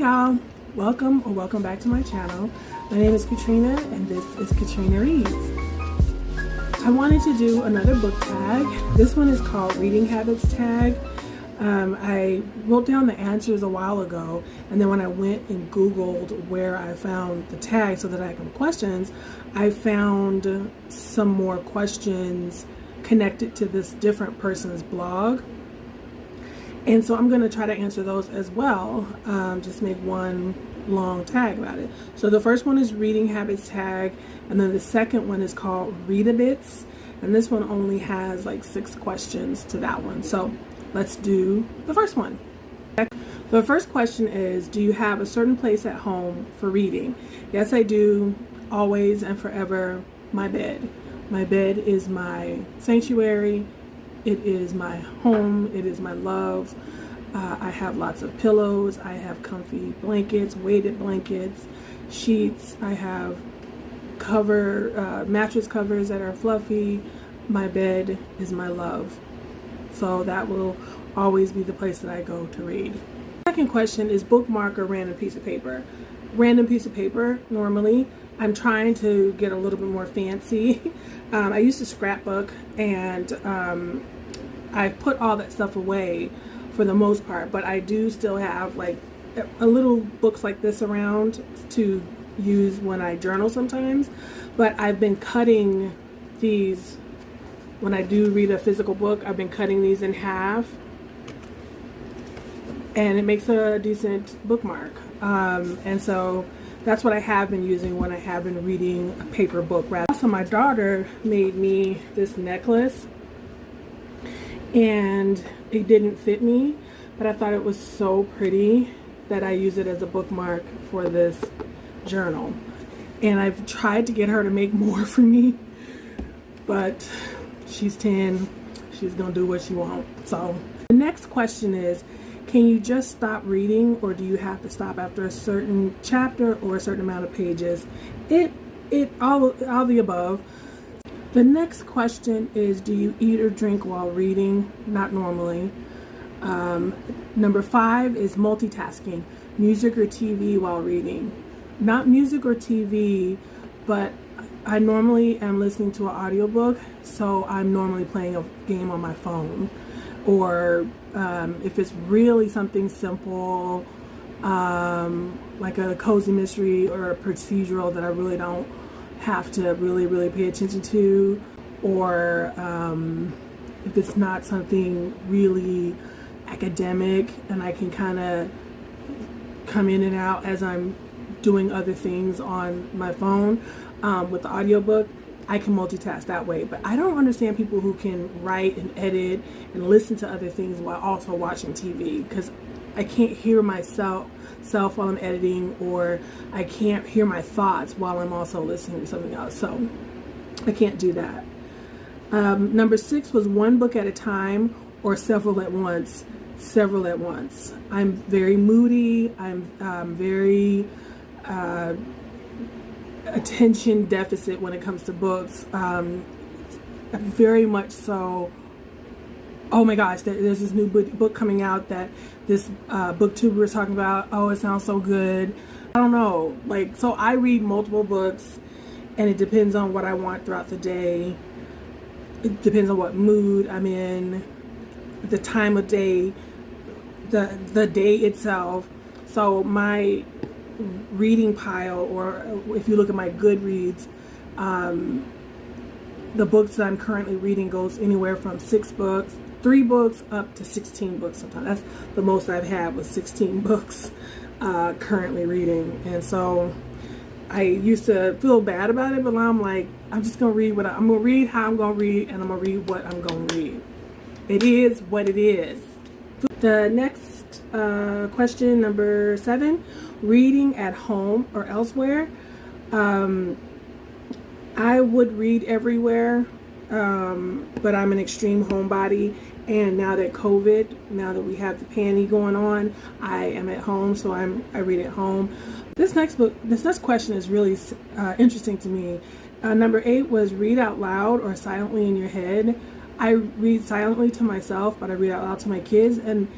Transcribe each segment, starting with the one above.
y'all, welcome back to my channel. My name is Katrina and this is Katrina Reads. I wanted to do another book tag. This one is called Reading Habits Tag. I wrote down the answers a while ago, and then when I went and Googled where I found the tag so that I can questions, I found some more questions connected to this different person's blog. And so I'm going to try to answer those as well, just make one long tag about it. So the first one is Reading Habits Tag, and then the second one is called Read-A-Bits, and this one only has like 6 questions to that one. So let's do the first one. The first question is, do you have a certain place at home for reading? Yes, I do, always and forever. My bed. My bed is my sanctuary. It is my home. It is my love. I have lots of pillows. I have comfy blankets, weighted blankets, sheets. I have mattress covers that are fluffy. My bed is my love. So that will always be the place that I go to read. Second question is bookmark or random piece of paper. Random piece of paper, normally. I'm trying to get a little bit more fancy. I used to scrapbook, and I've put all that stuff away for the most part, but I do still have like a little books like this around to use when I journal sometimes. But I've been cutting these, when I do read a physical book, I've been cutting these in half, and it makes a decent bookmark. And so that's what I have been using when I have been reading a paper book. Also, my daughter made me this necklace, and it didn't fit me, but I thought it was so pretty that I use it as a bookmark for this journal. And I've tried to get her to make more for me, but she's 10, she's gonna do what she wants. So the next question is, can you just stop reading, or do you have to stop after a certain chapter or a certain amount of pages? All the above. The next question is, do you eat or drink while reading? Not normally. Number 5 is multitasking, music or TV while reading. Not music or TV, but I normally am listening to an audiobook, so I'm normally playing a game on my phone. Or if it's really something simple, like a cozy mystery or a procedural that I really don't have to really pay attention to, or if it's not something really academic and I can kind of come in and out as I'm doing other things on my phone with the audiobook, I can multitask that way. But I don't understand people who can write and edit and listen to other things while also watching TV, because I can't hear myself while I'm editing, or I can't hear my thoughts while I'm also listening to something else. So I can't do that. Number 6 was one book at a time or several at once. Several at once. I'm very moody. I'm very attention deficit when it comes to books. Very much so. Oh my gosh, there's this new book coming out that this Booktube was talking about. Oh, it sounds so good. I don't know. So I read multiple books, and it depends on what I want throughout the day. It depends on what mood I'm in, the time of day, the day itself. So my reading pile, or if you look at my Goodreads, the books that I'm currently reading goes anywhere from 3 books up to 16 books sometimes. That's the most I've had, was 16 books currently reading. And so I used to feel bad about it, but now I'm like, I'm just gonna read I'm gonna read how I'm gonna read, and I'm gonna read what I'm gonna read. It is what it is. The next question, number 7, reading at home or elsewhere. I would read everywhere, but I'm an extreme homebody, and now that we have the panty going on, I am at home, so I read at home. This next question is really interesting to me. Number 8 was read out loud or silently in your head. I read silently to myself, but I read out loud to my kids, and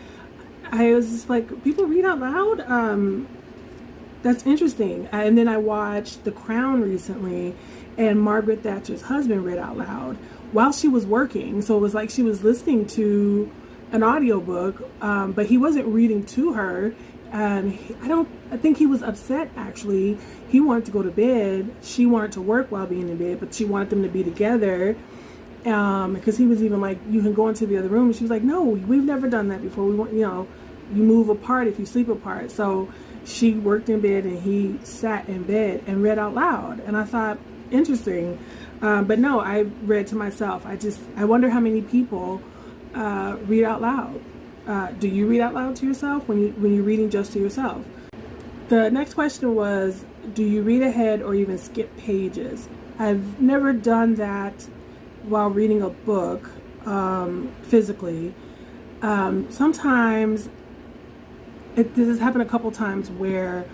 I was just like, people read out loud? That's interesting. And then I watched The Crown recently, and Margaret Thatcher's husband read out loud while she was working. So it was like she was listening to an audiobook, but he wasn't reading to her. I think he was upset, actually. He wanted to go to bed. She wanted to work while being in bed, but she wanted them to be together. Because he was even like, you can go into the other room. And she was like, no, we've never done that before. We want, you move apart if you sleep apart. So she worked in bed and he sat in bed and read out loud. And I thought, interesting. But no, I read to myself. I wonder how many people read out loud. Do you read out loud to yourself when you're reading just to yourself? The next question was, do you read ahead or even skip pages? I've never done that while reading a book physically. Sometimes this has happened a couple times where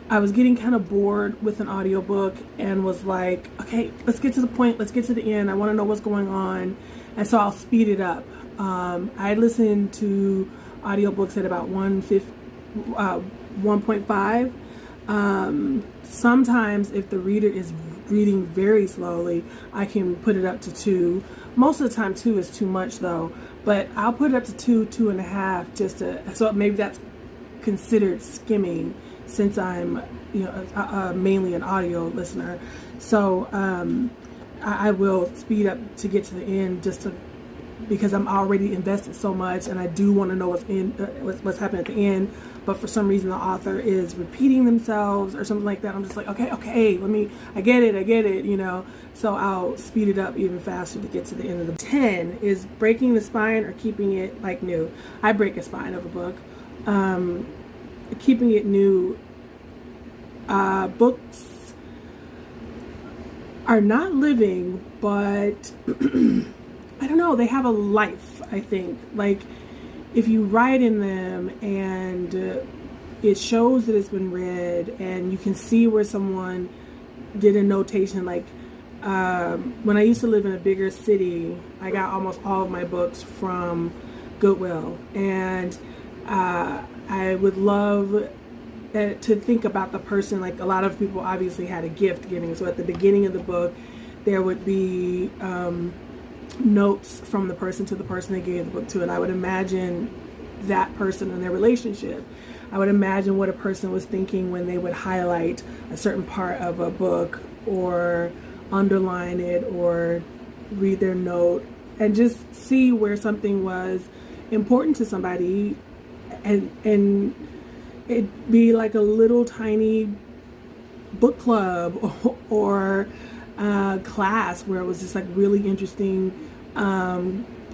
I was getting kind of bored with an audiobook and was like, okay, let's get to the point, let's get to the end, I want to know what's going on, and so I'll speed it up. I listen to audiobooks at about 1.5. Sometimes if the reader is reading very slowly, I can put it up to 2. Most of the time 2 is too much though, but I'll put it up to 2.5 just to, so maybe that's considered skimming since I'm mainly an audio listener. So I will speed up to get to the end because I'm already invested so much and I do want to know what's happening at the end, but for some reason the author is repeating themselves or something like that. I'm just like, okay, I get it, so I'll speed it up even faster to get to the end of the 10 is breaking the spine or keeping it like new. I break a spine of a book. Keeping it new. Books are not living, but I don't know, they have a life, I think. Like, if you write in them and it shows that it's been read and you can see where someone did a notation, like when I used to live in a bigger city, I got almost all of my books from Goodwill, and I would love to think about the person. Like, a lot of people obviously had a gift giving, so at the beginning of the book there would be notes from the person to the person they gave the book to, and I would imagine that person and their relationship. I would imagine what a person was thinking when they would highlight a certain part of a book or underline it or read their note, and just see where something was important to somebody, and it'd be like a little tiny book club or class where it was just like really interesting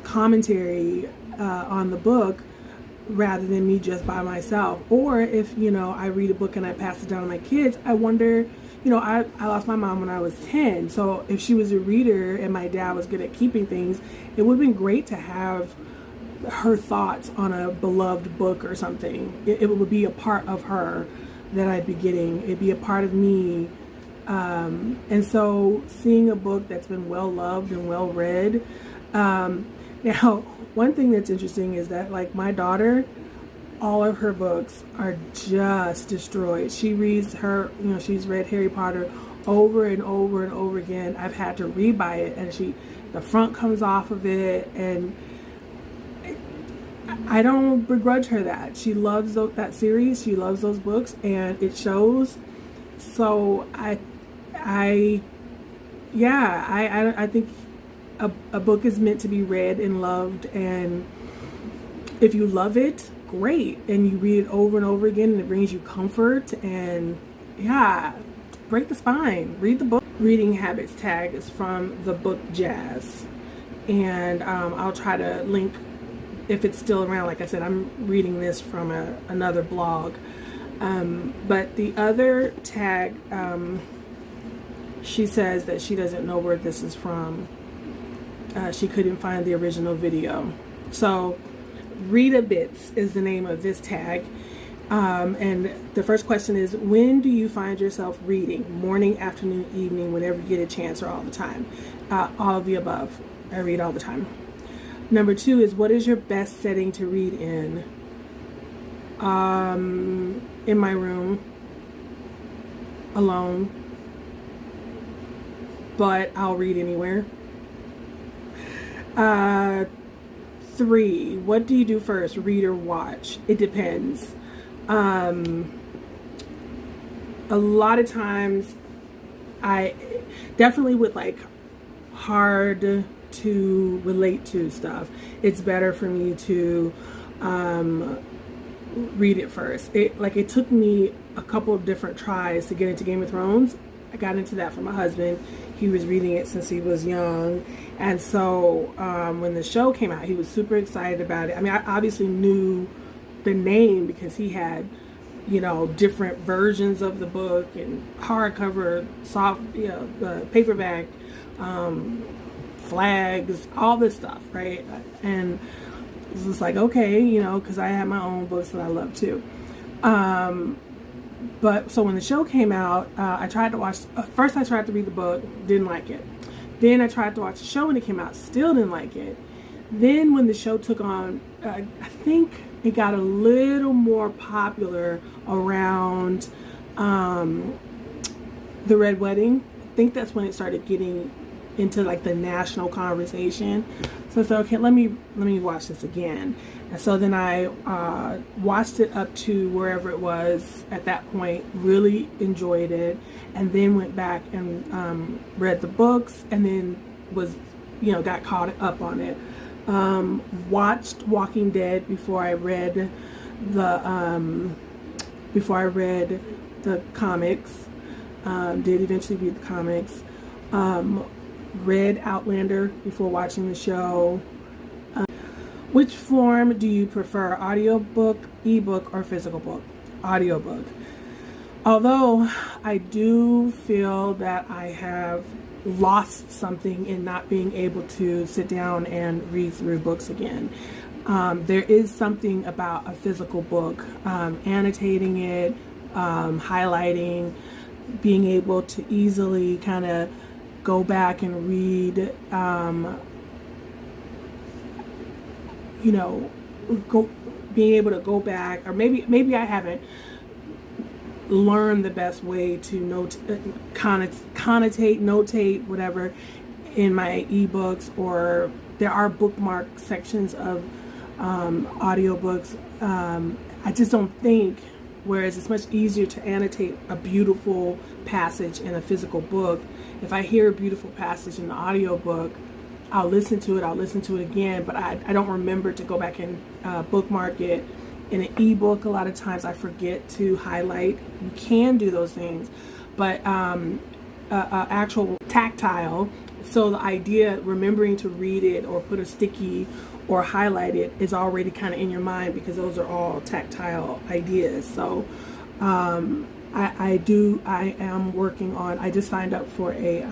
commentary on the book, rather than me just by myself. Or if I read a book and I pass it down to my kids, I wonder, I lost my mom when I was 10, so if she was a reader and my dad was good at keeping things, it would have been great to have her thoughts on a beloved book or something. It would be a part of her that I'd be getting. It'd be a part of me. And so seeing a book that's been well loved and well read. Now, one thing that's interesting is that, like, my daughter, all of her books are just destroyed. She reads she's read Harry Potter over and over and over again. I've had to rebuy it, and the front comes off of it, and I don't begrudge her that. She loves that series. She loves those books, and it shows. So I think a book is meant to be read and loved, and if you love it, great, and you read it over and over again and it brings you comfort, and break the spine, read the book. Reading habits tag is from the book Jazz, and I'll try to link if it's still around. Like I said, I'm reading this from another blog, but the other tag, she says that she doesn't know where this is from. She couldn't find the original video. So Read a Bits is the name of this tag. And the first question is, when do you find yourself reading? Morning, afternoon, evening, whenever you get a chance, or all the time? All of the above. I read all the time. Number 2 is, what is your best setting to read in? in my room alone, but I'll read anywhere. 3, what do you do first, read or watch? It depends. A lot of times I definitely with like hard to relate to stuff, it's better for me to read it first. It took me a couple of different tries to get into Game of Thrones. I got into that from my husband. He was reading it since he was young, and so when the show came out, he was super excited about it. I mean, I obviously knew the name because he had, you know, different versions of the book and hardcover, soft, you know, the paperback, flags, all this stuff, right? And it was just like, okay, you know, because I have my own books that I love too. But so when the show came out, I tried to watch, first I tried to read the book, didn't like it. Then I tried to watch the show when it came out, still didn't like it. Then when the show took on, I think it got a little more popular around the Red Wedding. I think that's when it started getting into like the national conversation. So I thought, okay, let me watch this again. And so then I watched it up to wherever it was at that point, really enjoyed it, and then went back and read the books, and then was, you know, got caught up on it. Watched Walking Dead before I read the comics. Did eventually read the comics. Read Outlander before watching the show. Which form do you prefer, audiobook, ebook, or physical book? Audiobook. Although I do feel that I have lost something in not being able to sit down and read through books again. There is something about a physical book, annotating it, highlighting, being able to easily kind of go back and read, you know, being able to go back, or maybe I haven't learned the best way to connotate, notate, whatever, in my ebooks, or there are bookmark sections of audiobooks. I just don't think, whereas it's much easier to annotate a beautiful passage in a physical book, if I hear a beautiful passage in the audiobook, I'll listen to it again, but I don't remember to go back and bookmark it. In an ebook, a lot of times I forget to highlight. You can do those things, but actual tactile, so the idea, remembering to read it or put a sticky or highlight it, is already kind of in your mind, because those are all tactile ideas. So I am working on, I just signed up for a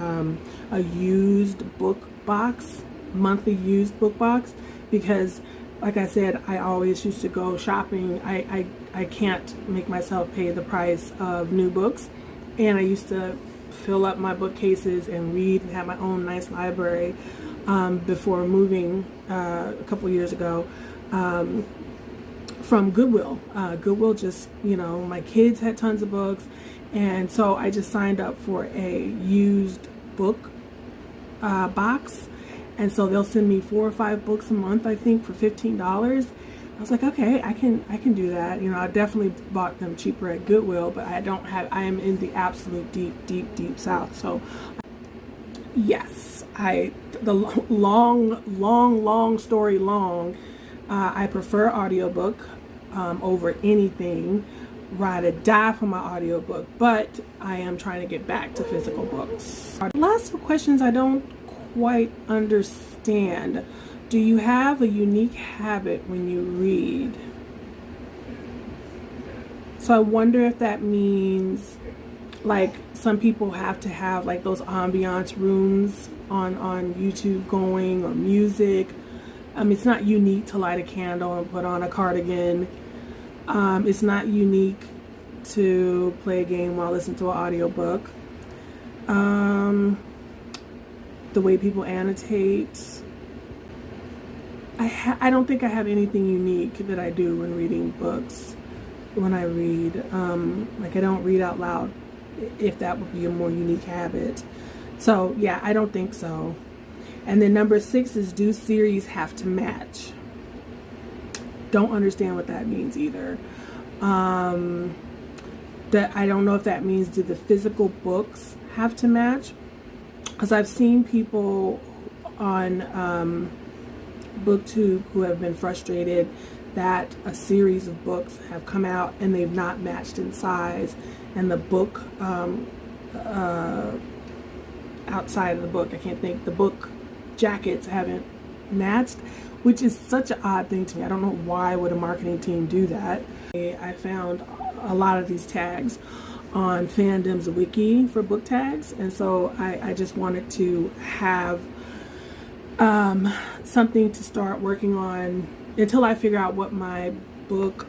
used book box, monthly used book box, because like I said, I always used to go shopping. I can't make myself pay the price of new books, and I used to fill up my bookcases and read and have my own nice library before moving a couple years ago from Goodwill. Goodwill just, you know, my kids had tons of books, and so I just signed up for a used book box, and so they'll send me 4 or 5 books a month, I think, for $15. I was like, okay, I can do that. You know, I definitely bought them cheaper at Goodwill, but I am in the absolute deep South. So yes, the long story long, I prefer audiobook over anything. Ride or die for my audiobook, but I am trying to get back to physical books. Lots of questions I don't quite understand. Do you have a unique habit when you read? So I wonder if that means, like, some people have to have like those ambiance rooms on YouTube going, or music. It's not unique to light a candle and put on a cardigan. It's not unique to play a game while listening to an audiobook. The way people annotate. I don't think I have anything unique that I do when reading books. when I read. Like I don't read out loud, if that would be a more unique habit. So yeah, I don't think so. And then number 6 is, do series have to match? Don't understand what that means either. That I don't know if that means, do the physical books have to match? Because I've seen people on Booktube who have been frustrated that a series of books have come out and they've not matched in size, and the book outside of the book, I can't think, the book jackets haven't matched, which is such an odd thing to me. I don't know why would a marketing team do that. I found a lot of these tags on Fandom's wiki for book tags, and so I just wanted to have something to start working on until I figure out what my book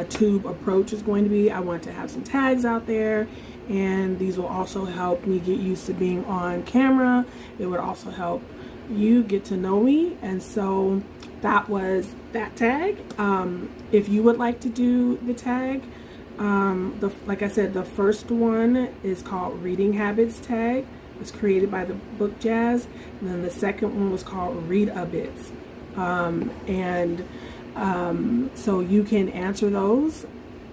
tube approach is going to be. I want to have some tags out there, and these will also help me get used to being on camera. It would also help you get to know me, and so that was that tag. If you would like to do the tag, like I said, the first one is called Reading Habits tag. It was created by the Book Jazz, and then the second one was called Read a Bits. So you can answer those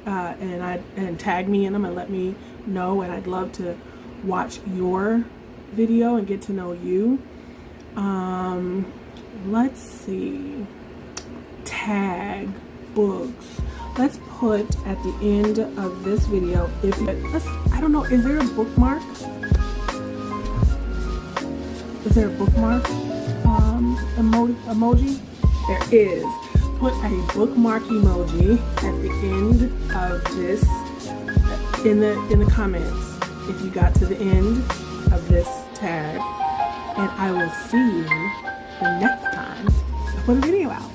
and tag me in them and let me know, and I'd love to watch your video and get to know you. Let's see, tag books. Let's put at the end of this video, I don't know, is there a bookmark? Is there a bookmark emoji? There is. Put a bookmark emoji at the end of this, in the comments, if you got to the end of this tag, and I will see you the next time I put a video out.